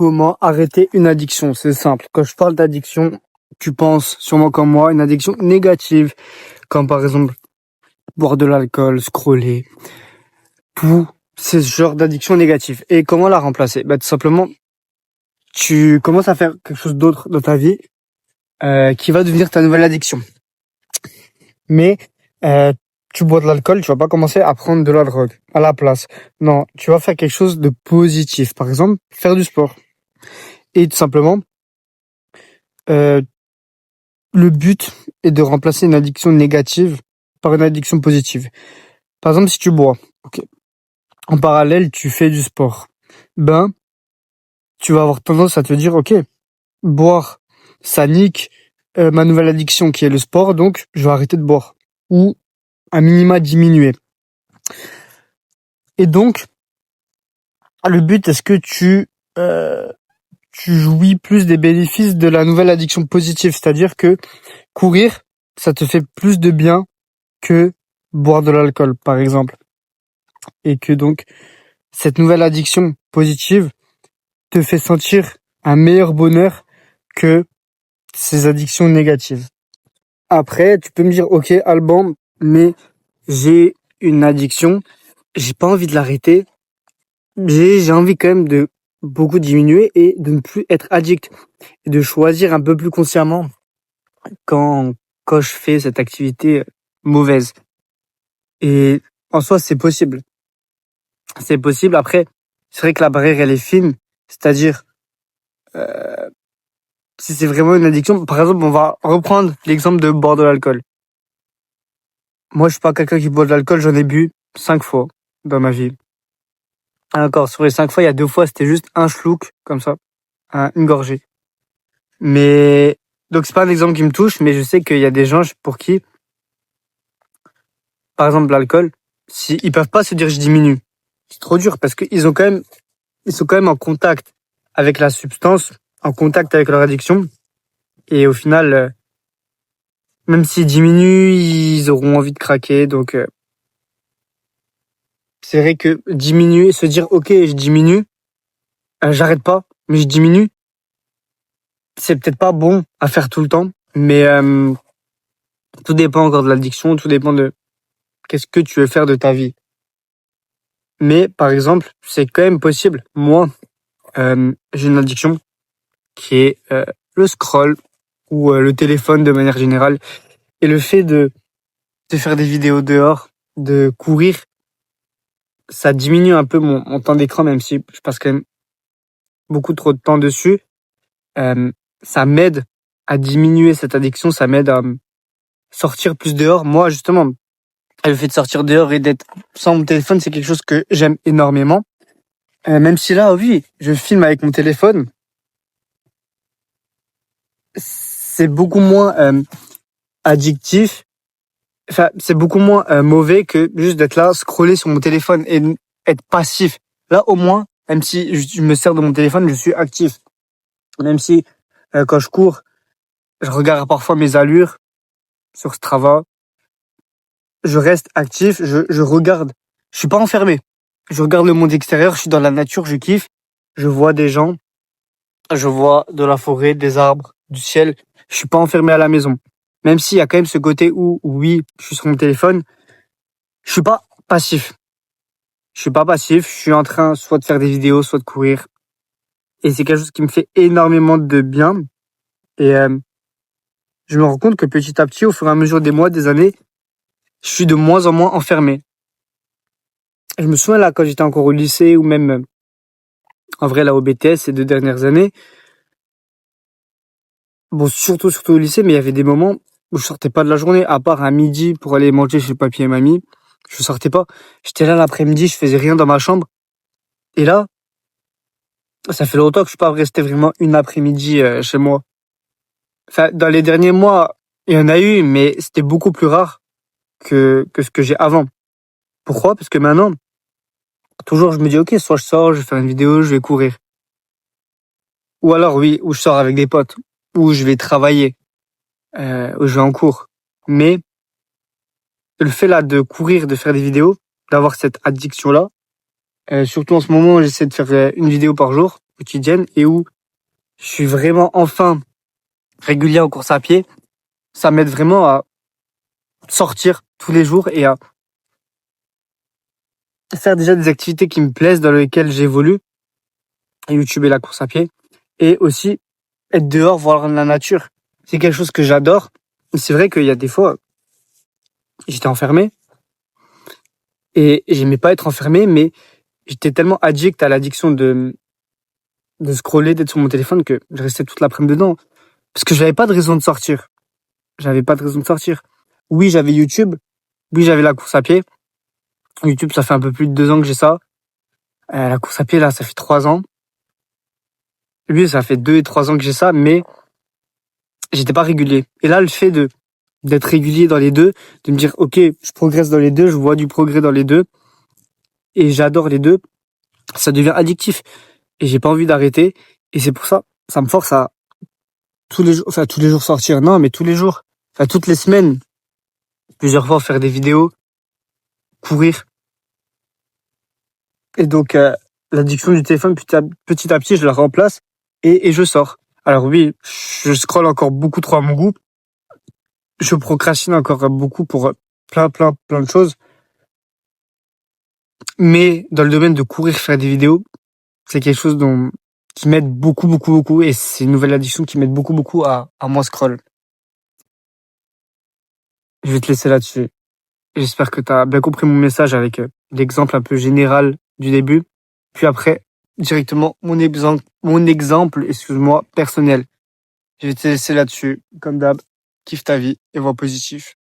Comment arrêter une addiction? C'est simple. Quand je parle d'addiction, tu penses sûrement comme moi, une addiction négative, comme par exemple boire de l'alcool, scroller, tout ce genre d'addiction négative. Et comment la remplacer? Tout simplement, tu commences à faire quelque chose d'autre dans ta vie qui va devenir ta nouvelle addiction. Mais tu bois de l'alcool, tu vas pas commencer à prendre de la drogue à la place. Non, tu vas faire quelque chose de positif. Par exemple, faire du sport. Et tout simplement, le but est de remplacer une addiction négative par une addiction positive. Par exemple, si tu bois, ok, en parallèle, tu fais du sport, tu vas avoir tendance à te dire, ok, boire, ça nique ma nouvelle addiction qui est le sport, donc je vais arrêter de boire. Ou à minima diminuer. Et donc, le but, est-ce que tu jouis plus des bénéfices de la nouvelle addiction positive, c'est-à-dire que courir, ça te fait plus de bien que boire de l'alcool, par exemple. Et que donc, cette nouvelle addiction positive te fait sentir un meilleur bonheur que ces addictions négatives. Après, tu peux me dire, ok, Alban, mais j'ai une addiction, j'ai pas envie de l'arrêter, j'ai envie quand même de beaucoup diminuer et de ne plus être addict et de choisir un peu plus consciemment quand je fais cette activité mauvaise. Et en soi, c'est possible. C'est possible. Après, c'est vrai que la barrière, elle est fine. C'est-à-dire, si c'est vraiment une addiction, par exemple, on va reprendre l'exemple de boire de l'alcool. Moi, je suis pas quelqu'un qui boit de l'alcool, j'en ai bu 5 fois dans ma vie. Encore, sur les 5 fois, il y a 2 fois, c'était juste un schluck, comme ça, une gorgée. Mais, donc c'est pas un exemple qui me touche, mais je sais qu'il y a des gens pour qui, par exemple, l'alcool, si ils peuvent pas se dire je diminue. C'est trop dur parce qu'ils sont quand même en contact avec la substance, en contact avec leur addiction. Et au final, même s'ils diminuent, ils auront envie de craquer. Donc, c'est vrai que diminuer, se dire ok, je diminue, j'arrête pas, mais je diminue, c'est peut-être pas bon à faire tout le temps. Mais tout dépend encore de l'addiction, tout dépend de qu'est-ce que tu veux faire de ta vie. Mais par exemple, c'est quand même possible. Moi, j'ai une addiction qui est le scroll ou le téléphone de manière générale. Et le fait de faire des vidéos dehors, de courir, ça diminue un peu mon temps d'écran, même si je passe quand même beaucoup trop de temps dessus. Ça m'aide à diminuer cette addiction, ça m'aide à sortir plus dehors. Moi, justement, le fait de sortir dehors et d'être sans mon téléphone, c'est quelque chose que j'aime énormément. Même si là, oui, je filme avec mon téléphone, c'est beaucoup moins addictif. Enfin, c'est beaucoup moins mauvais que juste d'être là, scroller sur mon téléphone et être passif. Là, au moins, même si je me sers de mon téléphone, je suis actif. Même si, quand je cours, je regarde parfois mes allures sur Strava. Je reste actif, je regarde. Je suis pas enfermé. Je regarde le monde extérieur, je suis dans la nature, je kiffe. Je vois des gens, je vois de la forêt, des arbres, du ciel. Je suis pas enfermé à la maison. Même s'il y a quand même ce côté où, oui, je suis sur mon téléphone, je suis pas passif. Je suis pas passif, je suis en train soit de faire des vidéos, soit de courir. Et c'est quelque chose qui me fait énormément de bien. Et je me rends compte que petit à petit, au fur et à mesure des mois, des années, je suis de moins en moins enfermé. Et je me souviens là, quand j'étais encore au lycée, ou même en vrai là au BTS ces 2 dernières années, bon surtout au lycée, mais il y avait des moments où je sortais pas de la journée, à part à midi pour aller manger chez papy et mamie. Je sortais pas. J'étais là l'après-midi, je faisais rien dans ma chambre. Et là, ça fait longtemps que je suis pas resté vraiment une après-midi chez moi. Enfin, dans les derniers mois, il y en a eu, mais c'était beaucoup plus rare que ce que j'ai avant. Pourquoi? Parce que maintenant, toujours je me dis, ok, soit je sors, je vais faire une vidéo, je vais courir. Ou alors, oui, ou je sors avec des potes, ou je vais travailler, ou je vais en cours. Mais le fait là de courir, de faire des vidéos, d'avoir cette addiction-là, surtout en ce moment, j'essaie de faire une vidéo par jour. quotidienne et où je suis vraiment enfin régulier en course à pied, ça m'aide vraiment à sortir tous les jours et à faire déjà des activités qui me plaisent, dans lesquelles j'évolue, YouTube et la course à pied, et aussi être dehors, voir la nature. C'est quelque chose que j'adore. C'est vrai qu'il y a des fois, j'étais enfermé et j'aimais pas être enfermé, mais j'étais tellement addict à l'addiction de scroller, d'être sur mon téléphone que je restais toute l'après-midi dedans. Parce que j'avais pas de raison de sortir. J'avais pas de raison de sortir. Oui, j'avais YouTube. Oui, j'avais la course à pied. YouTube, ça fait un peu plus de 2 ans que j'ai ça. La course à pied, là, ça fait 3 ans. Lui, ça fait 2 et 3 ans que j'ai ça, mais j'étais pas régulier. Et là, le fait d'être régulier dans les deux, de me dire, ok, je progresse dans les deux, je vois du progrès dans les deux, et j'adore les deux, ça devient addictif. Et j'ai pas envie d'arrêter. Et c'est pour ça, ça me force à tous les jours sortir. Non, mais tous les jours. Enfin, toutes les semaines. Plusieurs fois faire des vidéos, courir. Et donc, l'addiction du téléphone, petit à petit, je la remplace et je sors. Alors oui, je scrolle encore beaucoup trop à mon goût. Je procrastine encore beaucoup pour plein de choses. Mais dans le domaine de courir, faire des vidéos, c'est quelque chose qui m'aide beaucoup. Et c'est une nouvelle addiction qui m'aide beaucoup à moins scroll. Je vais te laisser là-dessus. J'espère que tu as bien compris mon message avec l'exemple un peu général du début. Puis après, directement mon exemple, excuse-moi, personnel. Je vais te laisser là-dessus. Comme d'hab, kiffe ta vie et vois positif.